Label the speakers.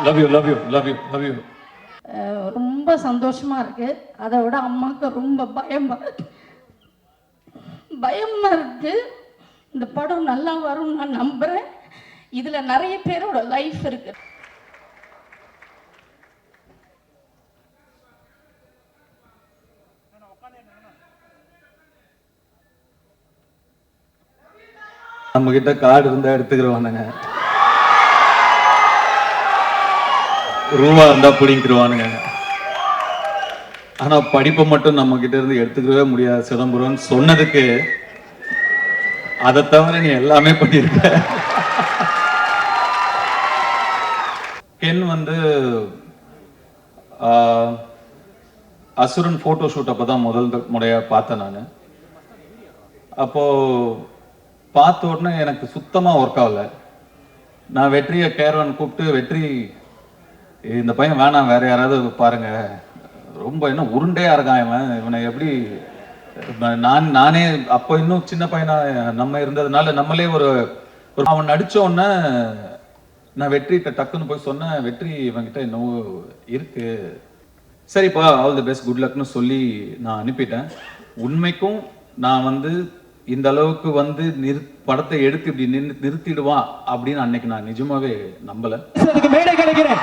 Speaker 1: Love you love you love you love you.
Speaker 2: ரொம்ப சந்தோஷமா இருக்கு. அதை விட அம்மாவுக்கு ரொம்ப பயமா இருக்கு. இந்த படம் நல்லா வரும் நான் நம்புறேன். இதுல நிறைய பேரோட லைஃப் இருக்கு.
Speaker 1: நம்ம கிட்ட கார்டு இருந்தா எடுத்துக்கிறவானுங்க, ரூபா இருந்தா பிடிங்கிருவானுங்க. ஆனா படிப்பை மட்டும் நம்ம கிட்ட இருந்து எடுத்துக்கவே முடியாது சிதம்பரம்னு சொன்னதுக்கு அதை தவிர நீ எல்லாமே பண்ணியிருக்க. கென் வந்து அசுரன் போட்டோ ஷூட் அப்பதான் முதல் முறையா பார்த்தேன் நான். அப்போ பார்த்த உடனே எனக்கு சுத்தமா ஒர்க் ஆகல. நான் வெற்றியை கேரவன் கூப்பிட்டு, வெற்றி இந்த பையன் வேணாம், வேற யாராவது பாருங்க, ரொம்ப இன்னும் உருண்டையா இருக்கான் இவன், இவனை எப்படி நானே அப்போ இன்னும் சின்ன பையனா நம்ம இருந்ததுனால நம்மளே ஒரு அவன் நடிச்ச உடனே நான் வெற்றிட்ட டக்குன்னு போய் சொன்னேன், வெற்றி இவன்கிட்ட என்னவோ இருக்கு, சரிப்பா ஆல் தி பெஸ்ட் குட் லக்னு சொல்லி நான் அனுப்பிட்டேன். உண்மைக்கும் நான் வந்து இந்த அளவுக்கு வந்து படத்தை எடுத்து இப்படி நிறுத்திடுவான் அப்படின்னு அன்னைக்கு நான் நிஜமாவே நம்பல.
Speaker 3: மேடை கிடைக்கிறேன்.